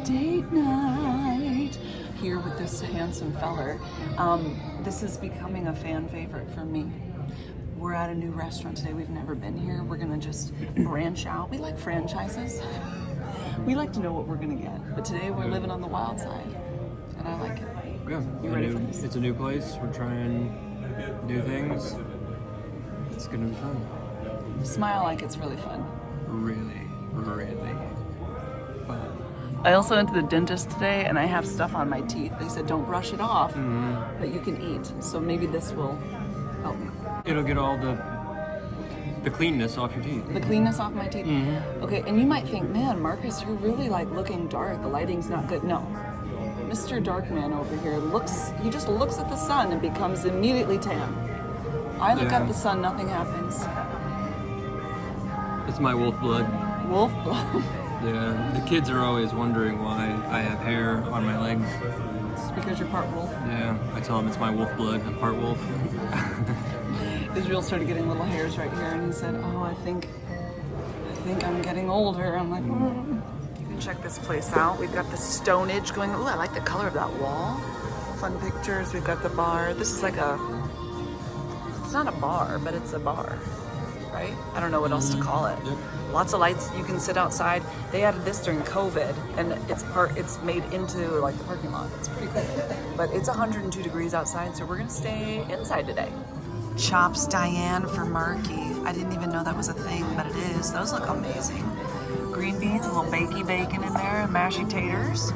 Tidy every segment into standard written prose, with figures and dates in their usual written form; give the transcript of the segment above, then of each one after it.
date night here with this handsome feller. This is becoming a fan favorite for me. We're at a new restaurant today. We've never been here. We're gonna just branch out. We like franchises. We like to know what we're gonna get. But today we're living on the wild side, and I like it. Yeah, You ready for this? It's a new place. We're trying new things. It's gonna be fun. Smile like it's really fun. Really, really fun. I also went to the dentist today, and I have stuff on my teeth. They said don't brush it off, but you can eat. So maybe this will help me. It'll get all the cleanness off your teeth. The cleanness off my teeth. Okay, and you might think, man, Marcus, you're really like looking dark. The lighting's not good. No, Mr. Darkman over here he just looks at the sun and becomes immediately tan. I look at the sun, nothing happens. It's my wolf blood. Wolf blood. Yeah, the kids are always wondering why I have hair on my legs. It's because you're part wolf. Yeah, I tell them it's my wolf blood. I'm part wolf. Israel started getting little hairs right here, and he said, "Oh, I think I'm getting older." I'm like, You can check this place out. We've got the stonage going. Ooh, I like the color of that wall. Fun pictures. We've got the bar. This is like it's not a bar, but it's a bar, right? I don't know what else to call it. Yep. Lots of lights. You can sit outside. They added this during COVID, and it's made into like the parking lot. It's pretty cool. But it's 102 degrees outside, so we're gonna stay inside today. Chops Diane for Marky. I didn't even know that was a thing, but it is. Those look amazing. Green beans, a little bakey bacon in there, and mashy taters.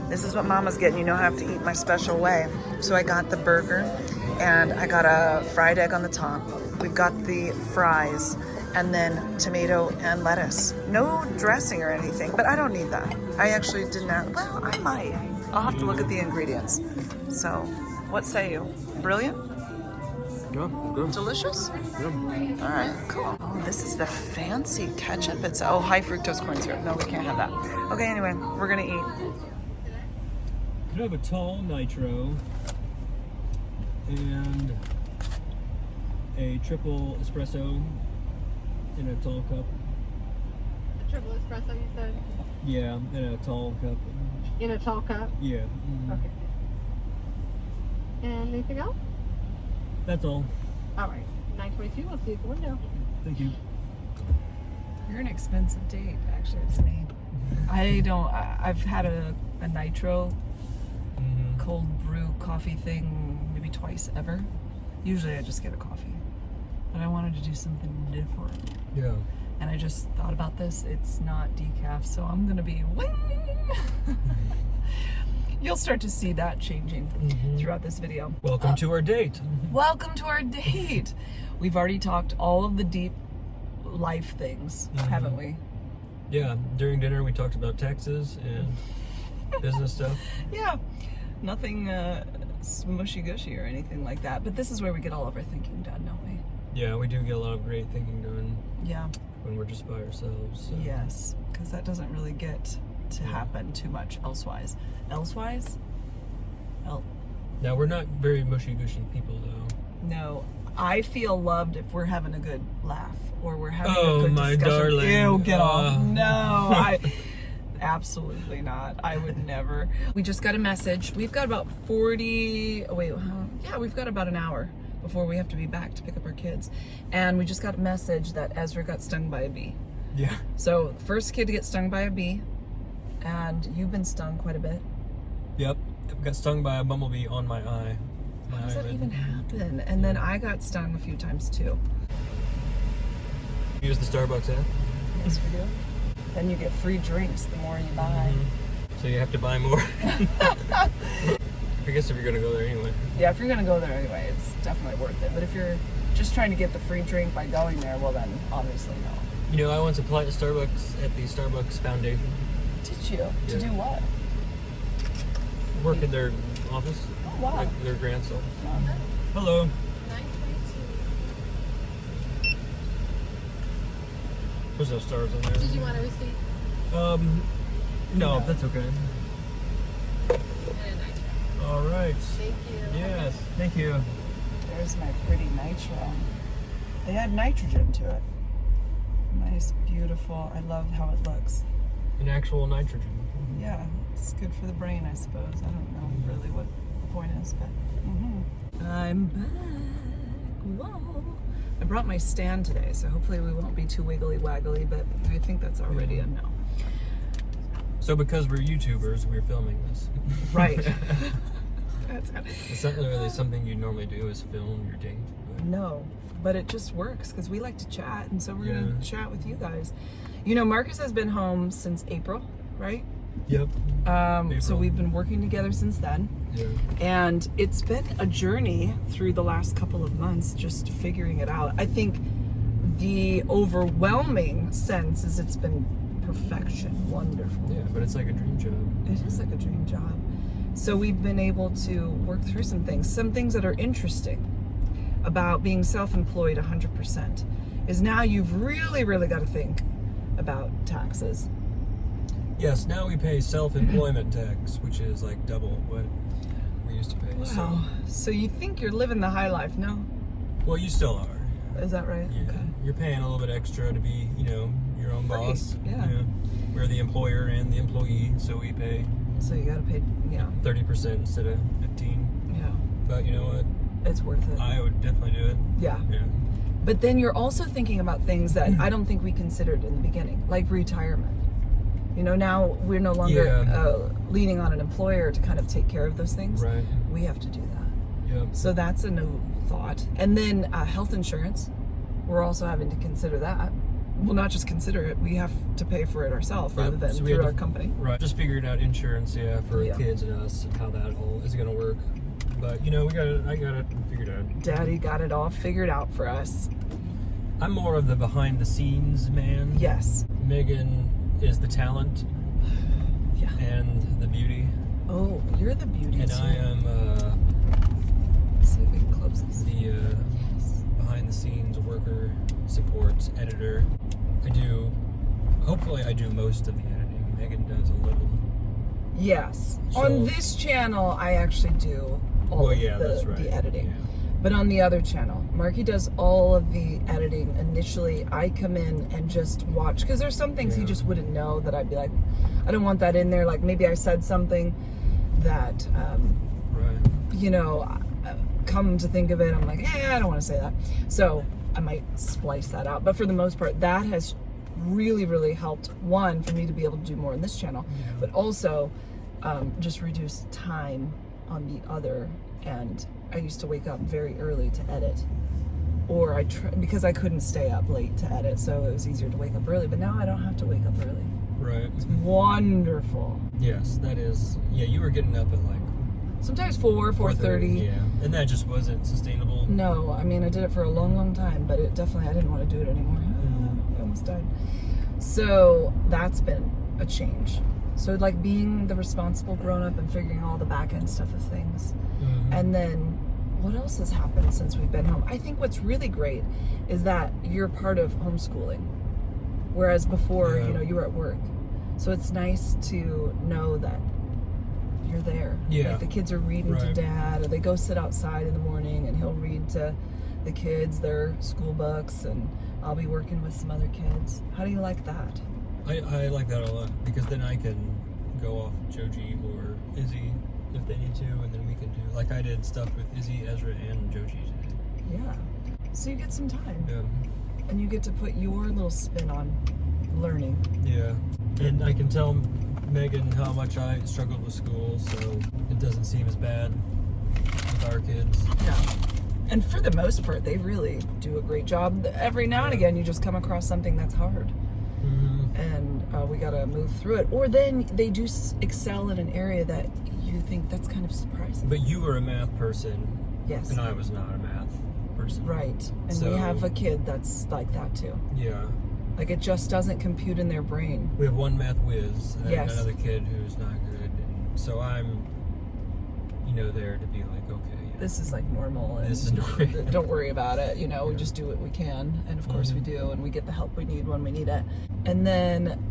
This is what Mama's getting. You know I have to eat my special way. So I got the burger, and I got a fried egg on the top. We've got the fries, and then tomato and lettuce. No dressing or anything, but I don't need that. I actually didn't well, I might. I'll have to look at the ingredients. So, what say you? Brilliant? Yeah, good. Delicious? Yeah. All right, cool. Oh, this is the fancy ketchup. It's high fructose corn syrup. No, we can't have that. Okay, anyway, we're gonna eat. Could I have a tall nitro and a triple espresso in a tall cup? A triple espresso, you said? Yeah, in a tall cup. In a tall cup? Yeah. Okay. And anything else? That's all. All right. 922, we'll see you at the window. Thank you. You're an expensive date, actually. It's me. I've had a nitro cold brew coffee thing maybe twice ever. Usually I just get a coffee, but I wanted to do something different. Yeah. And I just thought about this. It's not decaf, so I'm gonna be wing. You'll start to see that changing throughout this video. Welcome to our date. Welcome to our date. We've already talked all of the deep life things, haven't we? Yeah, during dinner we talked about taxes and business stuff. Yeah, nothing smushy gushy or anything like that. But this is where we get all of our thinking done, don't we? Yeah, we do get a lot of great thinking done Yeah. when we're just by ourselves. So. Yes, because that doesn't really get to happen too much elsewise. Elsewise? Now, we're not very mushy-gushy people, though. No. I feel loved if we're having a good laugh or we're having a Oh, good my discussion. darling. Ew, get off. Oh. No, absolutely not. I would never. We just got a message. We've got about 40, we've got about an hour before we have to be back to pick up our kids. And we just got a message that Ezra got stung by a bee. Yeah. So, first kid to get stung by a bee, and you've been stung quite a bit. Yep. I got stung by a bumblebee on my eye. How does that even happen? And then I got stung a few times too. Use the Starbucks app. Yes, we do. Then you get free drinks the more you buy. So you have to buy more. I guess if you're gonna go there anyway. Yeah, if you're gonna go there anyway, it's definitely worth it. But if you're just trying to get the free drink by going there, well then, obviously no. You know, I once applied to Starbucks at the Starbucks Foundation. Did you? To Yeah. do what? Work in their office. Oh, wow. Like their grandson. Oh. Hello. 922. There's no stars on there. Did you want a receipt? No, that's okay. And a nitro. All right. Thank you. Yes, thank you. There's my pretty nitro. They add nitrogen to it. Nice, beautiful. I love how it looks. And actual nitrogen. Yeah, it's good for the brain, I suppose. I don't know really what the point is, but I'm back. Whoa. I brought my stand today, so hopefully we won't be too wiggly waggly, but I think that's already a no. So because we're YouTubers, we're filming this. Right. It's not really something you normally do, is film your date. But No, but it just works because we like to chat, and so we're going Yeah. to chat with you guys. You know, Marcus has been home since April, right? Yep. So April. we've been working together since then. Yeah. And it's been a journey through the last couple of months just figuring it out. I think the overwhelming sense is it's been perfection, wonderful. Yeah, but it's like a dream job. It is like a dream job. So we've been able to work through some things that are interesting about being self-employed 100% is now you've really, really got to think about taxes. Yes, now we pay self-employment tax, which is like double what we used to pay. Wow. So you think you're living the high life, no? Well, you still are. Is that right? Yeah. Okay. You're paying a little bit extra to be, your own Free, boss. yeah. We're the employer and the employee, so we pay So you got to pay, 30% instead of 15. yeah. But you know what? It's worth it. I would definitely do it. Yeah. Yeah. But then you're also thinking about things that I don't think we considered in the beginning, like retirement. Now we're no longer leaning on an employer to kind of take care of those things. Right. We have to do that. Yep. So that's a new thought. And then health insurance, we're also having to consider that. Well, not just consider it, we have to pay for it ourselves rather than So we through had our to- company. Right. Just figuring out insurance, for Yeah. kids and us, and how that all is going to work. But I got it figured out. Daddy got it all figured out for us. I'm more of the behind the scenes man. Yes. Meghan is the talent Yeah. and the beauty, Oh, you're the beauty and too. I am Let's see if we can close this. the Yes. behind the scenes worker, support, editor. Hopefully I do most of the editing. Meghan does a little. Yes. So- On this channel, I actually do all Well, of yeah, that's right. the editing. Yeah. But on the other channel, Marky does all of the editing initially. I come in and just watch, because there's some things he Yeah. just wouldn't know that I'd be like, I don't want that in there. Like maybe I said something that, Right. come to think of it, I'm like, I don't want to say that. So I might splice that out. But for the most part, that has really, really helped, one, for me to be able to do more on this channel, Yeah. but also just reduce time on the other. And I used to wake up very early to edit, or because I couldn't stay up late to edit, so it was easier to wake up early. But now I don't have to wake up early. Right. Wonderful. Yes, that is. Yeah, you were getting up at like Sometimes 4:30. Yeah, and that just wasn't sustainable. No, I mean I did it for a long, long time, but it definitely I didn't want to do it anymore. I almost died. So that's been a change. So like being the responsible grown up and figuring all the back end stuff of things. Mhm. And then what else has happened since we've been home? I think what's really great is that you're part of homeschooling. Whereas before, Yeah. you were at work. So it's nice to know that you're there. Yeah. Like the kids are reading to Right. dad, or they go sit outside in the morning and he'll read to the kids their school books, and I'll be working with some other kids. How do you like that? I like that a lot, because then I can go off Joji or Izzy if they need to, and then we can do, like I did stuff with Izzy, Ezra, and Joji today. Yeah. So you get some time. Yeah. And you get to put your little spin on learning. Yeah. And I can tell Meghan how much I struggled with school, so it doesn't seem as bad with our kids. Yeah. And for the most part, they really do a great job. Every now and again, you just come across something that's hard. Mm-hmm. And we got to move through it. Or then they do excel in an area that you think that's kind of surprising. But you were a math person, Yes. and I was not a math person. Right. And So- we have a kid that's like that too. Yeah. Like it just doesn't compute in their brain. We have one math whiz and Yes. another kid who's not good. And so I'm, there to be like, okay, yeah. This is like normal. And This is normal. Don't worry about it. We just do what we can. And of course we do. And we get the help we need when we need it. And then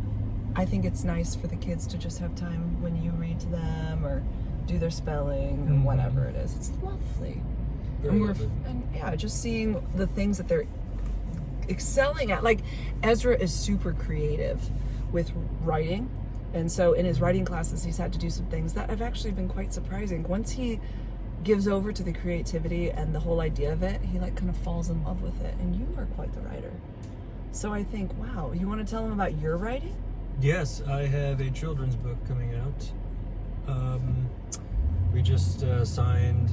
I think it's nice for the kids to just have time when you read to them or do their spelling or Mhm. whatever it is. It's lovely. Very lovely. Just seeing the things that they're excelling at. Like Ezra is super creative with writing. And so in his writing classes, he's had to do some things that have actually been quite surprising. Once he gives over to the creativity and the whole idea of it, he like kind of falls in love with it. And you are quite the writer. So I think, wow, you want to tell him about your writing? Yes, I have a children's book coming out. We just signed,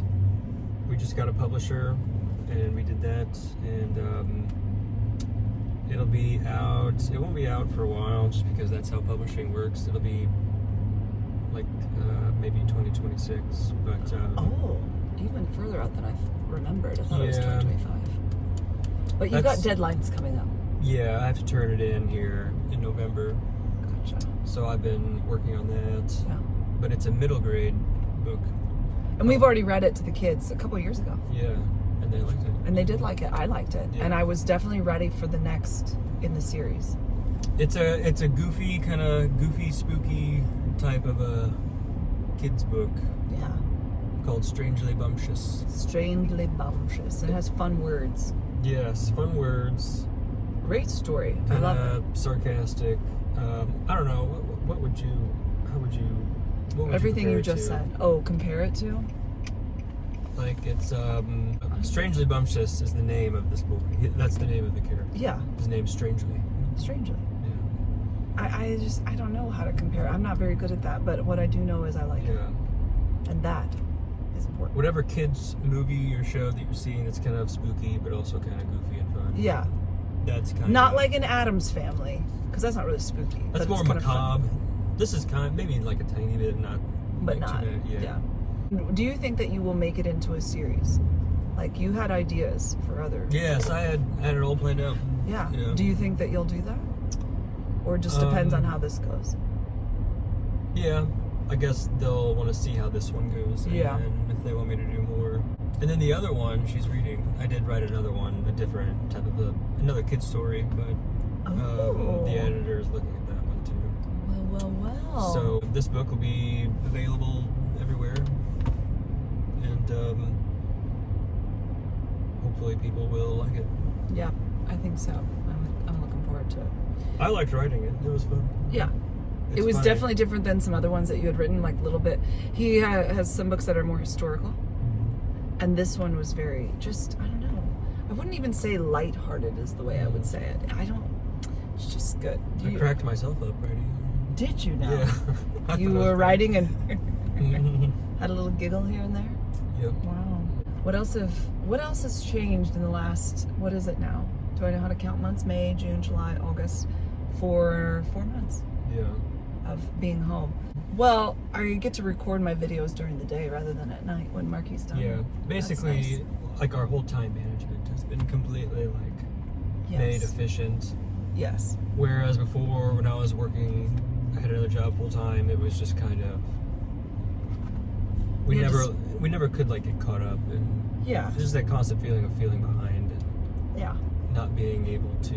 we just got a publisher, and we did that, and it'll be out, it won't be out for a while, just because that's how publishing works. It'll be like maybe 2026, but Oh, even further out than I remembered. I thought it was Yeah. 2025. But you've got deadlines coming up. yeah, I have to turn it in here in November, Gotcha. so I've been working on that. Yeah. But it's a middle grade book. And we've already read it to the kids a couple of years ago. Yeah, and they liked it. And they did like it. I liked it. Yeah. And I was definitely ready for the next in the series. It's a goofy, kind of goofy, spooky type of a kids book Yeah. called Strangely Bumptious. Strangely bumptious. It has fun words. Yes, fun words, Great story. I kind love of sarcastic. I don't know. What would you? How would you? What it. would Everything compare you it just to? said. Oh, compare it to? Like it's Strangely Bumptious is the name of this boy. That's the name of the character. Yeah. His name's Strangely. Strangely. Yeah. I don't know how to compare. I'm not very good at that, but what I do know is I like it. Yeah. And that is important. Whatever kids movie or show that you're seeing that's kind of spooky but also kind of goofy and fun. Yeah. That's kind Not of like an Addams Family, because that's not really spooky. that's but more it's kind of fun. macabre. This is kind of maybe like a tiny bit, not But like not. too bad. Yeah. Do you think that you will make it into a series? Like you had ideas for other. Yes, I had it all planned out. Yeah. Yeah. Do you think that you'll do that? Or it just depends on how this goes? Yeah, I guess they'll want to see how this one goes. And Yeah. then if they want me to do more. And then the other one she's reading, I did write another one, a different type of another kid's story, but Oh. the editor is looking at that one too. Well. So this book will be available everywhere, and hopefully people will like it. Yeah, I think so. I'm looking forward to it. I liked writing it. It was fun. Yeah. It's It was funny. definitely different than some other ones that you had written, like a little bit. He has some books that are more historical, and this one was very just, I don't know. I wouldn't even say lighthearted is the way I would say it. It's just good. I cracked myself up writing. Did you now? Yeah. I You thought it was were fun. writing and Mhm. had a little giggle here and there? Yep. Wow. What else has changed in the last, what is it now? Do I know how to count months? May, June, July, August. For 4 months Yeah. of being home. Well, I get to record my videos during the day rather than at night when Marky's done. Yeah. That's Basically, nice. like our whole time management has been completely like Yes. made efficient. Yes. Whereas before, when I was working, I had another job full time. It was just kind of we Yeah, never could like get caught up, and Yeah. it's just that constant feeling of feeling behind and Yeah. not being able to,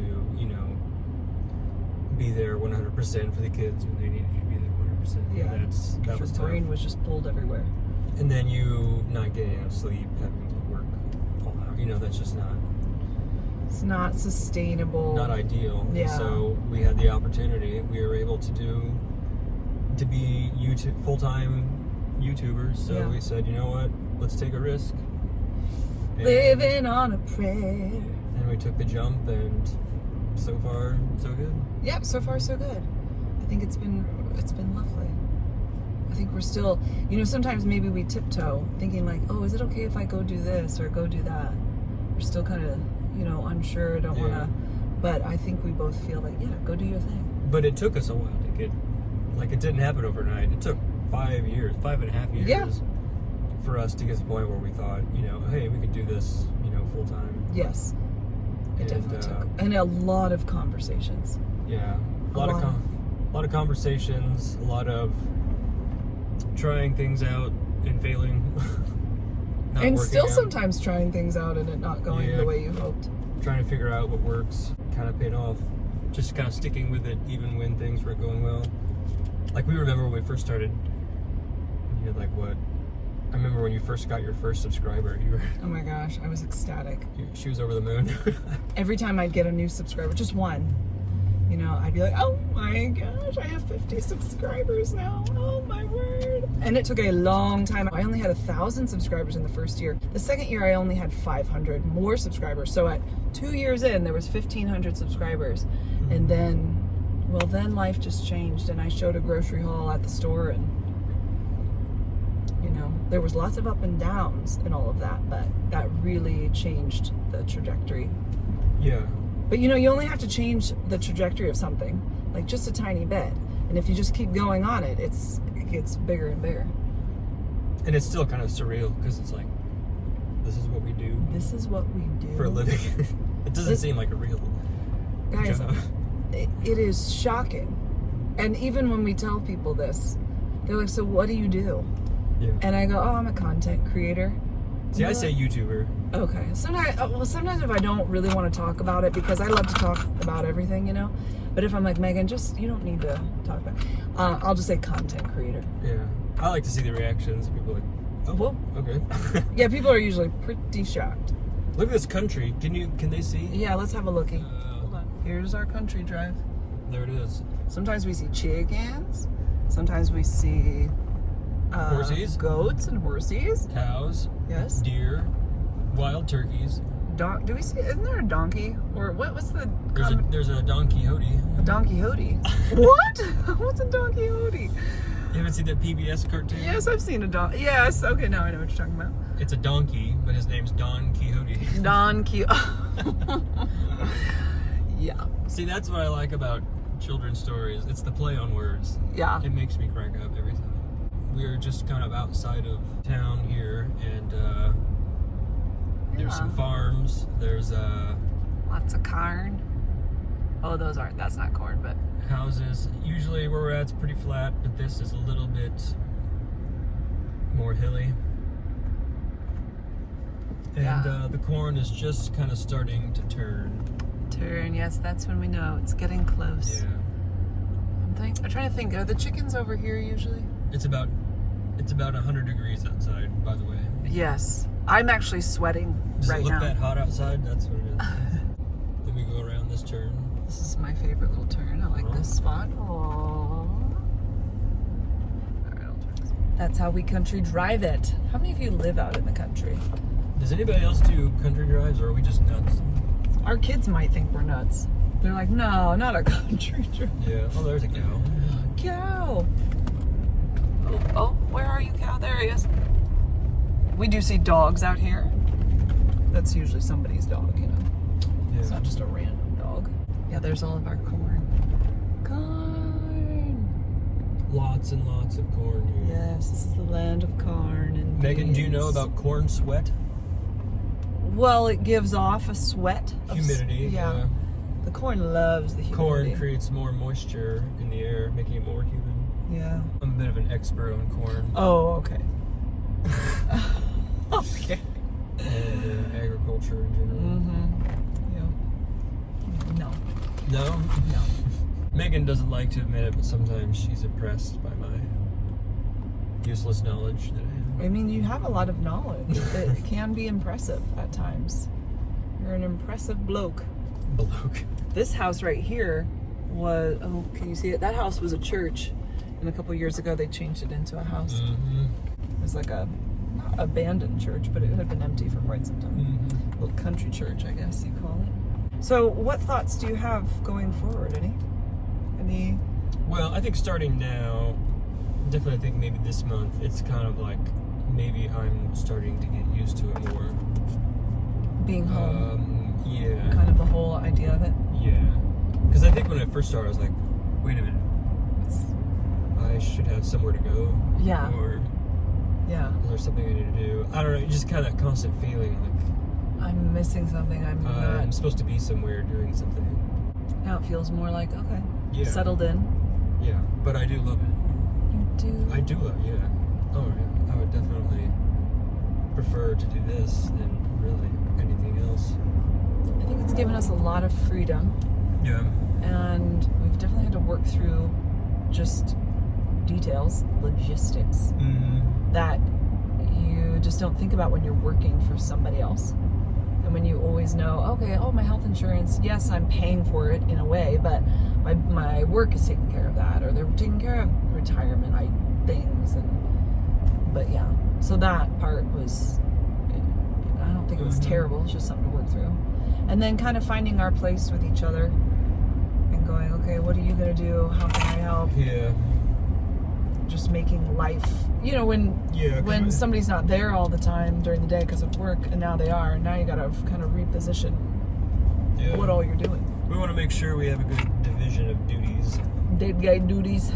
be there 100% for the kids when they needed you to be there 100%. Yeah. That was Your tough. brain was just pulled everywhere. And then you not getting enough sleep, having to work all out. That's just It's not sustainable. not ideal. Yeah. And so we had the opportunity. We were able to be full-time YouTubers. So Yeah. we said, you know what? Let's take a risk. And, Living on a prayer. and we took the jump, and so far, so good. Yep, so far so good. I think it's been lovely. I think we're still, sometimes maybe we tiptoe, thinking like, oh, is it okay if I go do this or go do that? We're still kind of, unsure, don't want Yeah. to, but I think we both feel like, yeah, go do your thing. But it took us a while to get, it didn't happen overnight. It took 5.5 years Yeah. for us to get to the point where we thought, hey, we could do this, full-time. Yes, it And, definitely took. And a lot of conversations. Yeah, A lot. a lot of conversations, a lot of trying things out and failing. Not And working still out, sometimes trying things out and it not going Yeah. the way you hoped. trying to figure out what works, kind of paid off. Just kind of sticking with it even when things weren't going well. Like we remember when we first started, you had I remember when you first got your first subscriber, Oh my gosh, I was ecstatic. she was over the moon. Every time I'd get a new subscriber, just one, You know, I'd be like, oh my gosh, I have 50 subscribers now. Oh my word. And it took a long time. I only had 1,000 subscribers in the first year. The second year, I only had 500 more subscribers. So at 2 years in, there was 1,500 subscribers. And then life just changed. And I showed a grocery haul at the store, and you know, there was lots of up and downs and all of that, but that really changed the trajectory. Yeah. But you know, you only have to change the trajectory of something, like just a tiny bit. And if you just keep going on it, it gets bigger and bigger. And it's still kind of surreal because it's like, this is what we do. This is what we do for a living. It doesn't seem like a real guys, job. It is shocking. And even when we tell people this, they're like, so what do you do? Yeah. And I go, oh, I'm a content creator. See, I say YouTuber. Okay. Sometimes if I don't really want to talk about it, because I love to talk about everything, you know. But if I'm like, Megan, you don't need to talk about it. I'll just say content creator. Yeah. I like to see the reactions. People are like, oh, Well, okay. yeah, people are usually pretty shocked. Look at this country. Can they see? Yeah, let's have a lookie. Hold on. Here's our country drive. There it is. Sometimes we see chickens. Sometimes we see Horsies. goats and horsies. Cows. Yes. Deer. Wild turkeys. Do we see? Isn't there a donkey? Or what's the? There's a Don Quixote. A Don Quixote. What? What's a Don Quixote? You haven't seen that PBS cartoon? Yes, I've seen a donkey. Yes. Okay, now I know what you're talking about. It's a donkey, but his name's Don Quixote. Don Quixote. Yeah. See, that's what I like about children's stories. It's the play on words. Yeah. It makes me crack up every time. We're just kind of outside of town here, and there's some farms. There's lots of corn. Oh, that's not corn, but houses. Usually where we're at, it's pretty flat, but this is a little bit more hilly. And the corn is just kind of starting to turn. Yes, that's when we know it's getting close. Yeah. I'm trying to think. Are the chickens over here usually? It's about 100 degrees outside, by the way. Yes. I'm actually sweating Does right it look now. that hot outside? That's what it is. Then we go around this turn. This is my favorite little turn. I like this spot. Aww. All right, I'll turn this way. That's how we country drive it. How many of you live out in the country? Does anybody else do country drives, or are we just nuts? Our kids might think we're nuts. They're like, no, not a country drive. Yeah. Oh, there's a cow. Cow. Oh, where are you, cow? There he is. We do see dogs out here. That's usually somebody's dog, you know. Yeah. It's not just a random dog. Yeah, there's all of our corn. Corn. Lots and lots of corn here. Yes, this is the land of corn and Megan, do you know beans. about corn sweat? Well, it gives off a sweat. Humidity. Yeah. The corn loves the humidity. Corn creates more moisture in the air, making it more humid. Yeah. I'm a bit of an expert on corn. Oh, okay. Okay. And agriculture in general. Yeah. No. No? No. Megan doesn't like to admit it, but sometimes she's impressed by my useless knowledge that I have. I mean, you have a lot of knowledge. It can be impressive at times. You're an impressive bloke. Bloke. This house right here was, oh, can you see it? That house was a church. And a couple years ago, they changed it into a house. Mm-hmm. It was like a not abandoned church, but it had been empty for quite some time. Mm-hmm. Little country church, I guess you call it. So what thoughts do you have going forward? Any? Well, I think starting now, definitely think maybe this month, it's kind of like maybe I'm starting to get used to it more. Being home? Yeah. Kind of the whole idea of it? Yeah. Because I think when I first started, I was like, wait a minute. I should have somewhere to go. Yeah. Or Yeah. is there something I need to do? I don't know. Just kind of that constant feeling like I'm missing something. I'm I'm not. supposed to be somewhere doing something. Now it feels more like, okay, Yeah. settled in. Yeah. But I do love it. You do? I do love it, yeah. Oh, yeah. I would definitely prefer to do this than really anything else. I think it's given us a lot of freedom, Yeah. and we've definitely had to work through just details, logistics, Mm-hmm. that you just don't think about when you're working for somebody else. And when you always know, okay, oh, my health insurance, yes, I'm paying for it in a way, but my work is taking care of that, or they're taking care of retirement things. But yeah, so that part was, I don't think it was terrible. It's just something to work through. And then kind of finding our place with each other and going, okay, what are you going to do? How can I help? Yeah. Just making life, when somebody's not there all the time during the day because of work, and now they are, and now you got to kind of reposition what all you're doing. We want to make sure we have a good division of duties. Dead guy duties.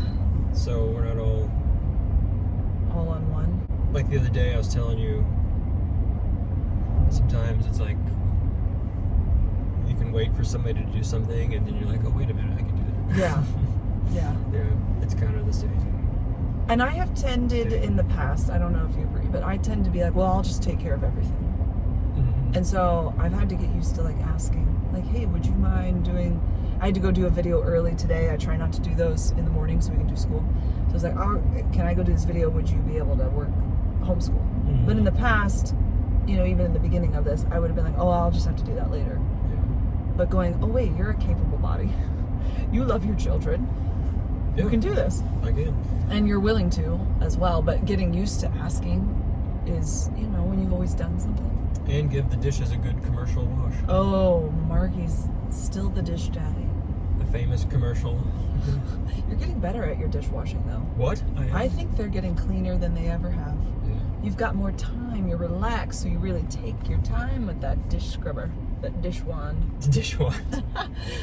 So we're not all on one. Like the other day I was telling you, sometimes it's like you can wait for somebody to do something and then you're like, oh, wait a minute, I can do that. Yeah. Yeah, it's kind of the same. And I have tended in the past, I don't know if you agree, but I tend to be like, well, I'll just take care of everything. Mm-hmm. And so I've had to get used to like asking, like, hey, would you mind I had to go do a video early today. I try not to do those in the morning so we can do school. So I was like, oh, can I go do this video? Would you be able to work homeschool? Mm-hmm. But in the past, even in the beginning of this, I would have been like, oh, I'll just have to do that later. Yeah. But going, oh wait, you're a capable body. You love your children. Yeah. You can do this. I can. And you're willing to as well, but getting used to asking is, when you've always done something. And give the dishes a good commercial wash. Oh, Marky's still the dish daddy. The famous commercial. You're getting better at your dishwashing though. What? I think they're getting cleaner than they ever have. Yeah. You've got more time, you're relaxed, so you really take your time with that dish scrubber, that dish wand. The dish wand.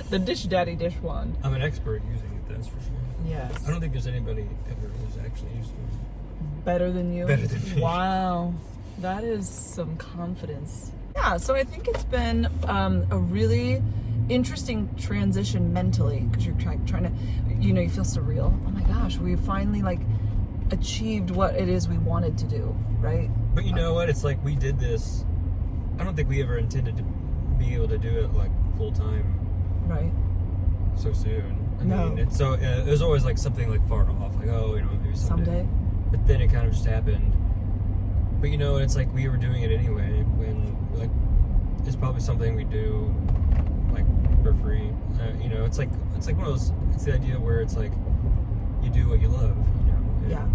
The dish daddy dish wand. I'm an expert using it, that's for sure. Yes. I don't think there's anybody ever who's actually used one. Better than you? Better than me. Wow. That is some confidence. Yeah, so I think it's been a really interesting transition mentally, because you're trying to, you feel surreal. Oh my gosh, we finally achieved what it is we wanted to do, right? But you know what? It's like we did this. I don't think we ever intended to be able to do it full time. Right. So soon. I No. mean, it was always something far off, maybe someday. Someday. But then it kind of just happened. But it's we were doing it anyway. When it's probably something we do for free. It's like one of those. It's the idea where it's you do what you love. and- Yeah.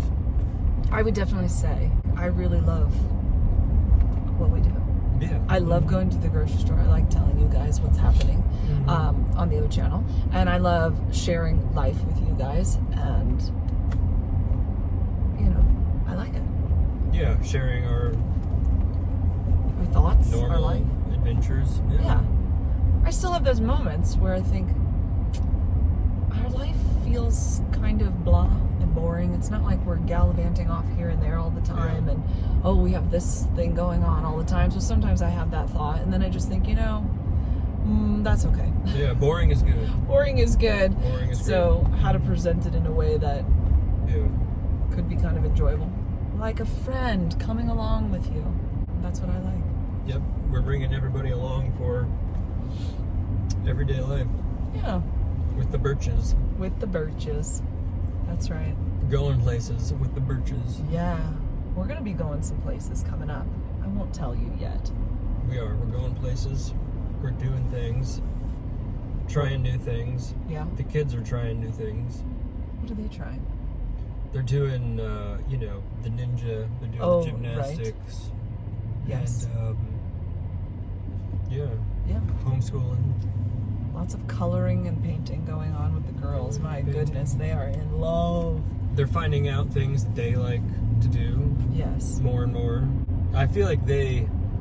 I would definitely say I really love what we do. Yeah. I love going to the grocery store. I like telling you guys what's happening on the other channel. And I love sharing life with you guys. And, I like it. Yeah, sharing our thoughts, our normal life. adventures. Yeah. I still have those moments where I think our life feels kind of blah and boring. It's not like we're gallivanting off here and there all the time and, oh, we have this thing going on all the time. So sometimes I have that thought and then I just think, that's okay. Yeah, boring is good. Boring is good. Boring is so how to present it in a way that Yeah. could be kind of enjoyable. Like a friend coming along with you. That's what I like. Yep, we're bringing everybody along for everyday life Yeah. with the birches. With the birches. That's right. Going places with the birches. Yeah. We're going to be going some places coming up. I won't tell you yet. We are. We're going places. We're doing things. Trying new things. Yeah. The kids are trying new things. What are they trying? They're doing, the ninja. They're doing Oh, the gymnastics. Yes. And, yeah. Yeah. Homeschooling. Lots of coloring and painting going on with the girls. My Painting. goodness, they are in love. They're finding out things that they like to do Yes. more and more. I feel like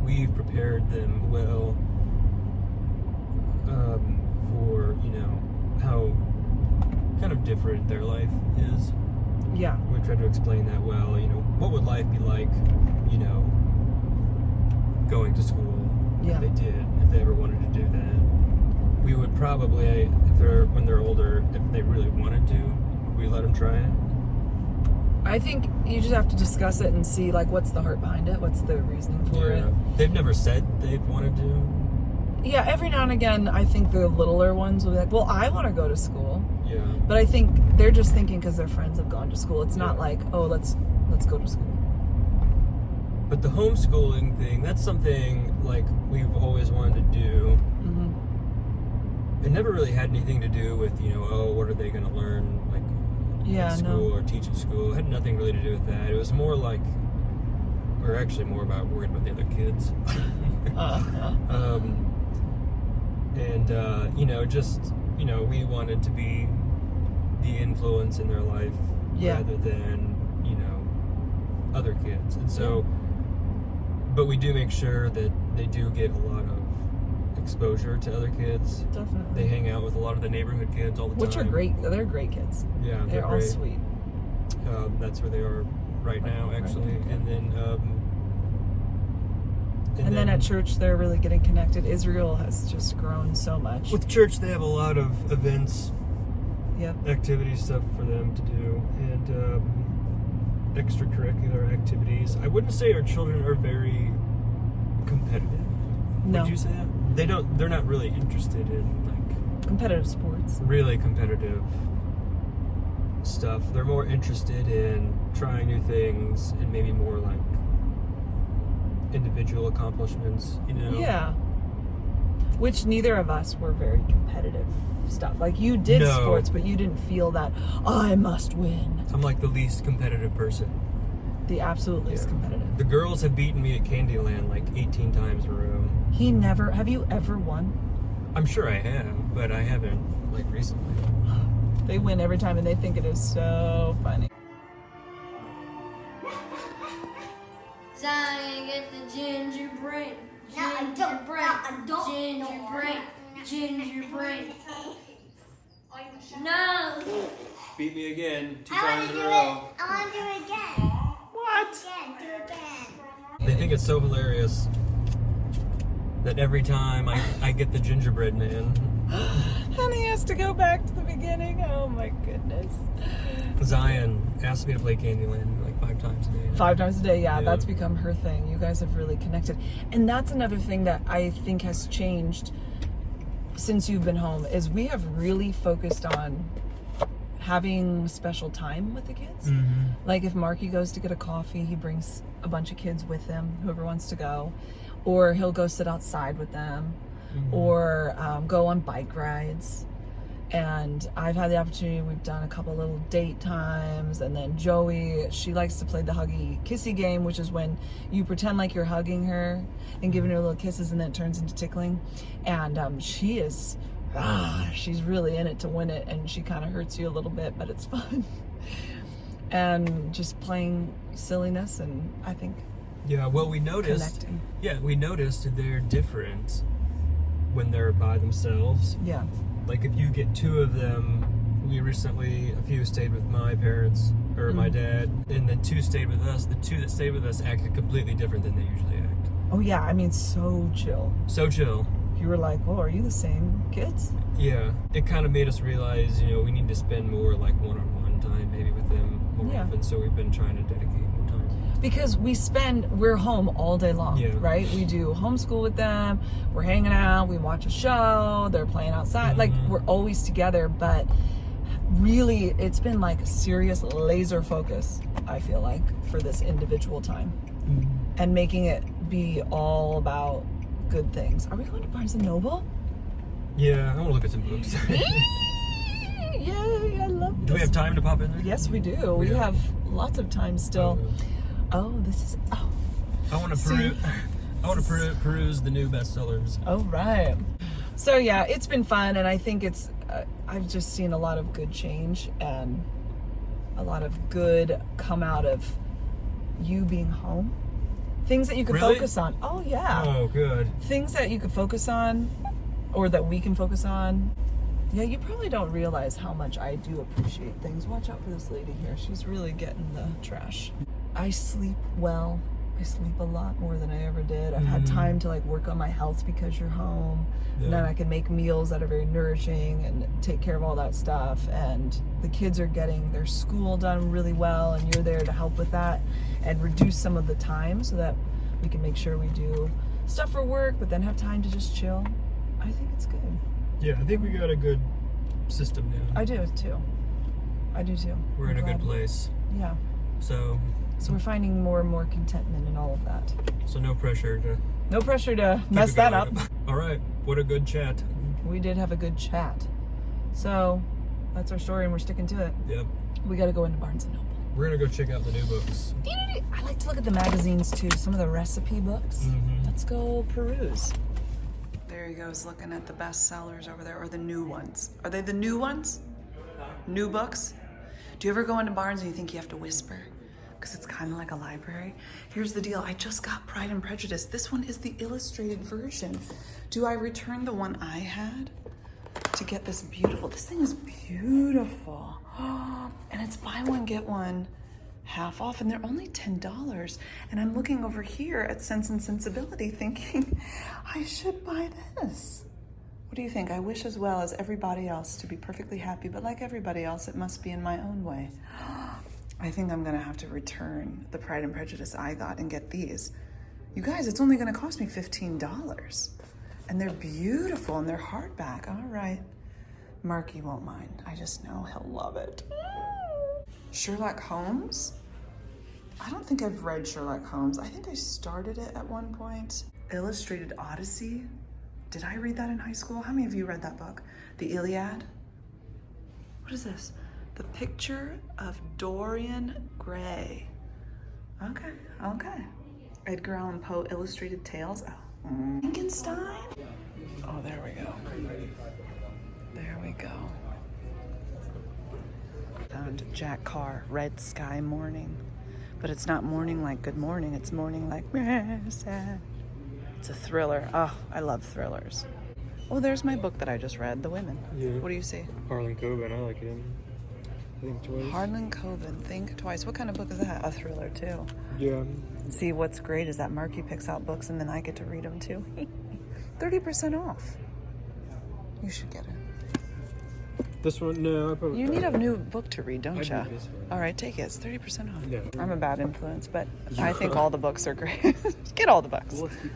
we've prepared them well for, how kind of different their life is. Yeah. We tried to explain that well. What would life be like, going to school Yeah. if they ever wanted to do that. We would probably, when they're older, if they really wanted to, we let them try it. I think you just have to discuss it and see, what's the heart behind it? What's the reasoning for it? They've never said they've wanted to. Yeah, every now and again, I think the littler ones will be like, well, I want to go to school. Yeah. But I think they're just thinking because their friends have gone to school. It's not Yeah. like, oh, let's go to school. But the homeschooling thing, that's something like we've always wanted to do. Mm-hmm. It never really had anything to do with, what are they going to learn, like, Yeah, at school or teach at school. It had nothing really to do with that. It was more like, we're actually more worried about the other kids. We wanted to be the influence in their life rather than, other kids. And so, but we do make sure that they do get a lot of exposure to other kids. Definitely. They hang out with a lot of the neighborhood kids all the time. Which are great. They're great kids. Yeah, they're all great. sweet. That's where they are right now, actually. Right. And then at church, they're really getting connected. Israel has just grown so much. with church, they have a lot of events, Yep. activity stuff for them to do, and extracurricular activities. I wouldn't say our children are very competitive. No. Would you say that? They're not really interested in like Competitive sports. really competitive stuff. They're more interested in trying new things and maybe more like individual accomplishments, Yeah. Which neither of us were very competitive stuff. Like you did No. sports, but you didn't feel that I must win. I'm like the least competitive person. The absolute least Yeah. competitive. The girls have beaten me at Candyland like 18 times in a row. Have you ever won? I'm sure I have, but I haven't like recently. They win every time and they think it is so funny. Zion, get the gingerbread. No, I don't. No, I don't. Gingerbread. Gingerbread. No. Beat me again 2 I want times to in do a it. row. I want to do it again. What? Again, do it again. They think it's so hilarious that every time I get the gingerbread man. And he has to go back to the beginning. Oh my goodness. Zion asked me to play Candyland like 5 times a day. 5 times a day, yeah, Yeah. that's become her thing. You guys have really connected. And that's another thing that I think has changed since you've been home is we have really focused on having special time with the kids. Mm-hmm. Like if Marky goes to get a coffee, he brings a bunch of kids with him, whoever wants to go, or he'll go sit outside with them, or go on bike rides. And I've had the opportunity, we've done a couple little date times, and then Joey, she likes to play the huggy kissy game, which is when you pretend like you're hugging her and giving her little kisses, and then it turns into tickling. And she's really in it to win it, and she kind of hurts you a little bit, but it's fun. And just playing silliness, and I think Yeah, well, we noticed. connecting. Yeah, we noticed they're different when they're by themselves. Yeah. Like if you get 2 of them, a few stayed with my parents or my dad, and then 2 stayed with us. The 2 that stayed with us acted completely different than they usually act. Oh yeah, I mean, so chill. So chill. You were like, well, are you the same kids? Yeah, it kind of made us realize, we need to spend more like one-on-one time maybe with them more Yeah. often. So we've been trying to dedicate more time. Because we're home all day long, Yeah. right? We do homeschool with them, we're hanging out, we watch a show, they're playing outside. Like, we're always together, but really, it's been like a serious laser focus, I feel like, for this individual time. And making it be all about good things. Are we going to Barnes & Noble? Yeah, I want to look at some books. Yay, I love this. Do we have time to pop in there? Yes, we do. We Yeah. have lots of time still. Oh, this is... Oh. I want to See? peruse the new bestsellers. Oh, right. So yeah, it's been fun, and I think it's I've just seen a lot of good change and a lot of good come out of you being home. Things that you can Really? focus on. Oh yeah. Oh, good. Things that you can focus on, or that we can focus on. Yeah, you probably don't realize how much I do appreciate things. Watch out for this lady here. She's really getting the trash. I sleep well. I sleep a lot more than I ever did. I've had time to like work on my health because you're home. Yeah. And then I can make meals that are very nourishing and take care of all that stuff. And the kids are getting their school done really well, and you're there to help with that and reduce some of the time so that we can make sure we do stuff for work, but then have time to just chill. I think it's good. Yeah, I think we got a good system now. I do too. I do too. We're in a good place. Yeah. So we're finding more and more contentment in all of that. So no pressure to No pressure to keep mess it that going. up. All right, what a good chat. We did have a good chat. So that's our story and we're sticking to it. Yep. We got to go into Barnes & Noble. We're gonna go check out the new books. I like to look at the magazines too, some of the recipe books. Mhm. Let's go peruse. There he goes looking at the bestsellers over there, or the new ones. Are they the new ones? New books? Do you ever go into Barnes and you think you have to whisper? Because it's kind of like a library. Here's the deal, I just got Pride and Prejudice. This one is the illustrated version. Do I return the one I had to get this beautiful? This thing is beautiful. And it's buy one, get one half off, and they're only $10. And I'm looking over here at Sense and Sensibility thinking, I should buy this. What do you think? I wish as well as everybody else to be perfectly happy, but like everybody else, it must be in my own way. I think I'm gonna have to return the Pride and Prejudice I got and get these. You guys, it's only gonna cost me $15. And they're beautiful and they're hardback. All right. Marky won't mind. I just know he'll love it. Sherlock Holmes? I don't think I've read Sherlock Holmes. I think I started it at one point. Illustrated Odyssey? Did I read that in high school? How many of you read that book? The Iliad? What is this? The Picture of Dorian Gray. Okay, okay. Edgar Allan Poe Illustrated Tales. Oh. Frankenstein? Oh, there we go. There we go. Found Jack Carr, Red Sky Morning. But it's not morning like good morning, it's morning like sad. It's a thriller. Oh, I love thrillers. Oh, there's my book that I just read, The Women. Yeah. What do you see? Harlan Coben, I like him. Think Twice. Harlan Coben, Think Twice. What kind of book is that? A thriller too. Yeah. See, what's great is that Marky picks out books and then I get to read them too. 30% off. You should get it. This one, no. I probably, You need a new book to read, don't I you? need this one. All right, take it. It's 30% off. No. I'm a bad influence, but I think all the books are great. Get all the books. Let's keep it.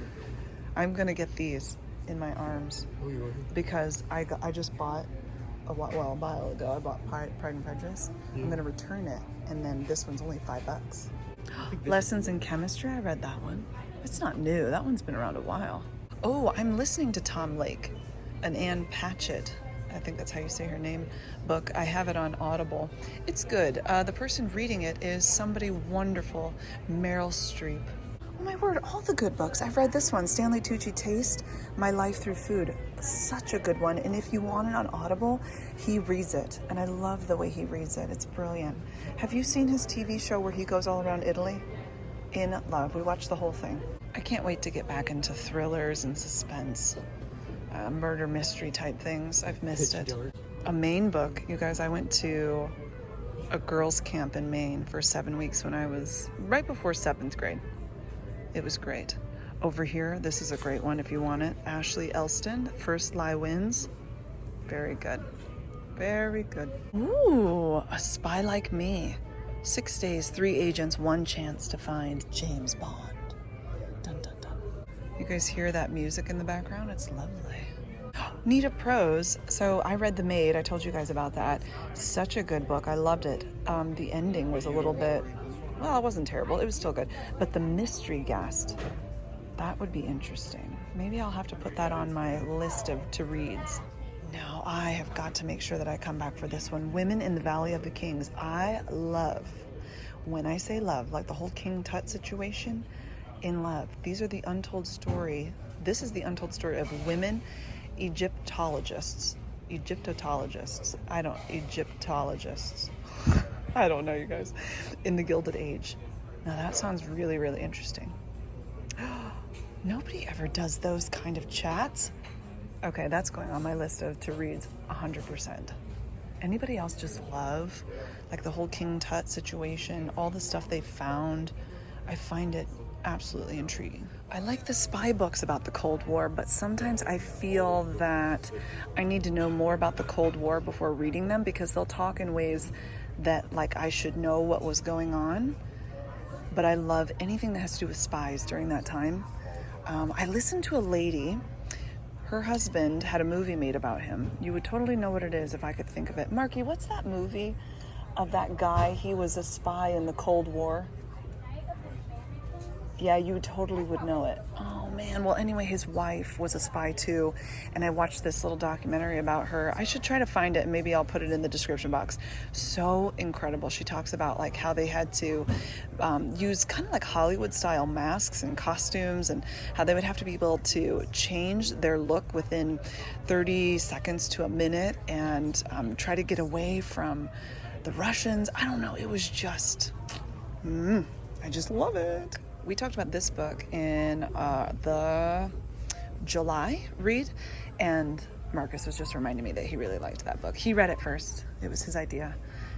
I'm gonna get these in my arms Oh, you are? because I just bought a while ago. I bought Pride and Prejudice. I'm gonna return it, and then this one's only $5. Lessons in Chemistry. I read that one. It's not new. That one's been around a while. Oh, I'm listening to Tom Lake, an Anne Patchett, I think that's how you say her name, book. I have it on Audible. It's good. The person reading it is somebody wonderful, Meryl Streep. Oh my word, all the good books. I've read this one, Stanley Tucci Taste, My Life Through Food. Such a good one. And if you want it on Audible, he reads it. And I love the way he reads it. It's brilliant. Have you seen his TV show where he goes all around Italy? In Love. We watched the whole thing. I can't wait to get back into thrillers and suspense. Murder mystery type things. I've missed it. A Maine book. You guys, I went to a girls' camp in Maine for 7 weeks when I was right before 7th grade. It was great. Over here, this is a great one if you want it. Ashley Elston, First Lie Wins. Very good. Very good. Ooh, A Spy Like Me. 6 days, 3 agents, 1 chance to find James Bond. Dun, dun, dun. You guys hear that music in the background? It's lovely. Nita Prose. So I read The Maid. I told you guys about that. Such a good book. I loved it. The ending was a little bit, well, it wasn't terrible. It was still good. But The Mystery Guest, that would be interesting. Maybe I'll have to put that on my list of to-reads. Now I have got to make sure that I come back for this one. Women in the Valley of the Kings. I love, when I say love, like the whole King Tut situation, in love. These are the untold story. This is the untold story of women Egyptologists. I don't know, you guys. In the Gilded Age. Now that sounds really, really interesting. Nobody ever does those kind of chats. Okay, that's going on my list of to-reads 100%. Anybody else just love, like the whole King Tut situation, all the stuff they found? I find it absolutely intriguing. I like the spy books about the Cold War, but sometimes I feel that I need to know more about the Cold War before reading them because they'll talk in ways that like I should know what was going on. But I love anything that has to do with spies during that time. I listened to a lady, her husband had a movie made about him. You would totally know what it is if I could think of it. Marky, what's that movie of that guy. He was a spy in the Cold War. Yeah, you totally would know it. Oh man, well anyway, his wife was a spy too, and I watched this little documentary about her. I should try to find it and maybe I'll put it in the description box. So incredible. She talks about like how they had to use kind of like Hollywood style masks and costumes, and how they would have to be able to change their look within 30 seconds to a minute, and try to get away from the Russians. I don't know, it was just, I just love it. We talked about this book in the July read, and Marcus was just reminding me that he really liked that book. He read it first. It was his idea,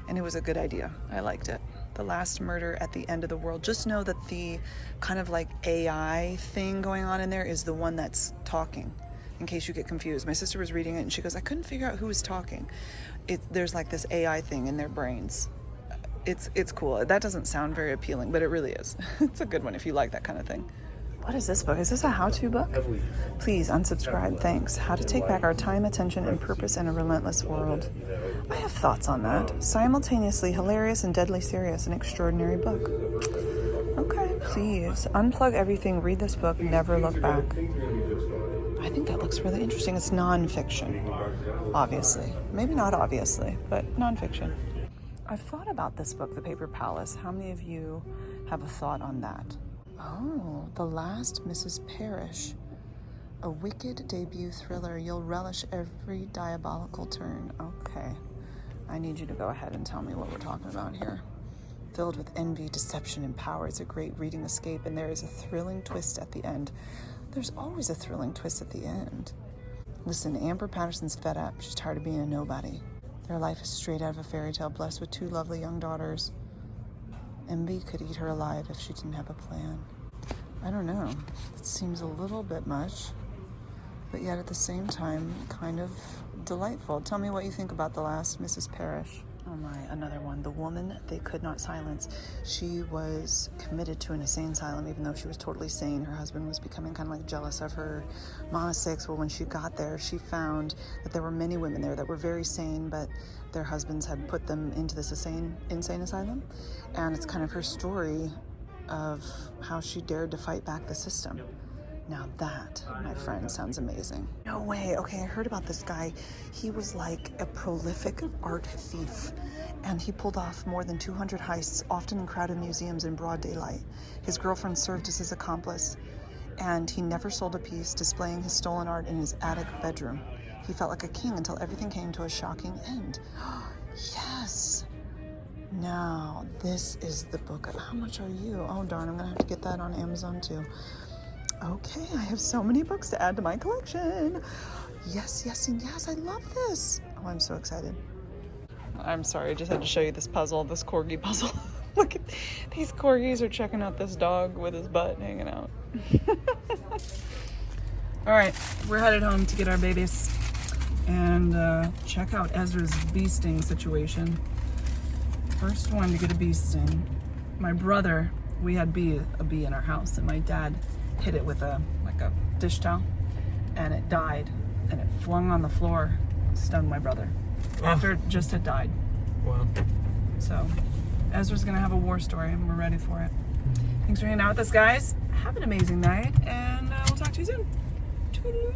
and it was a good idea. I liked it. The Last Murder at the End of the World. Just know that the kind of like AI thing going on in there is the one that's talking, in case you get confused. My sister was reading it, and she goes, I couldn't figure out who was talking. There's like this AI thing in their brains. It's cool. That doesn't sound very appealing, but it really is. It's a good one if you like that kind of thing. What is this book? Is this a how-to book? Please unsubscribe. Thanks. How to take back our time, attention, and purpose in a relentless world. I have thoughts on that. Simultaneously hilarious and deadly serious. An extraordinary book. Okay, please. Unplug everything. Read this book. Never look back. I think that looks really interesting. It's nonfiction, obviously. Maybe not obviously, but nonfiction. I've thought about this book, The Paper Palace. How many of you have a thought on that? Oh, The Last Mrs. Parrish. A wicked debut thriller. You'll relish every diabolical turn. Okay. I need you to go ahead and tell me what we're talking about here. Filled with envy, deception, and power, it's a great reading escape, and there is a thrilling twist at the end. There's always a thrilling twist at the end. Listen, Amber Patterson's fed up. She's tired of being a nobody. Their life is straight out of a fairy tale, blessed with 2 lovely young daughters. Envy could eat her alive if she didn't have a plan. I don't know. It seems a little bit much, but yet at the same time, kind of delightful. Tell me what you think about The Last Mrs. Parrish. Oh my, another one. The Woman They Could Not Silence. She was committed to an insane asylum, even though she was totally sane. Her husband was becoming kind of like jealous of her. Mama 6, well, when she got there, she found that there were many women there that were very sane, but their husbands had put them into this insane asylum. And it's kind of her story of how she dared to fight back the system. Now that, my friend, sounds amazing. No way. Okay, I heard about this guy. He was like a prolific art thief, and he pulled off more than 200 heists, often in crowded museums in broad daylight. His girlfriend served as his accomplice, and he never sold a piece, displaying his stolen art in his attic bedroom. He felt like a king until everything came to a shocking end. Yes. Now, this is the book. How much are you? Oh, darn, I'm gonna have to get that on Amazon too. Okay, I have so many books to add to my collection. Yes, yes, and yes, I love this. Oh, I'm so excited. I'm sorry, I just had to show you this puzzle, this corgi puzzle. Look at these corgis are checking out this dog with his butt hanging out. All right, we're headed home to get our babies and check out Ezra's bee sting situation. First one to get a bee sting. My brother, we had a bee in our house, and my dad hit it with a dish towel, and it died, and it flung on the floor, stung my brother after it just had died. Wow. So Ezra's gonna have a war story, and we're ready for it. Thanks for hanging out with us, guys. Have an amazing night, and we'll talk to you soon. Toodaloo.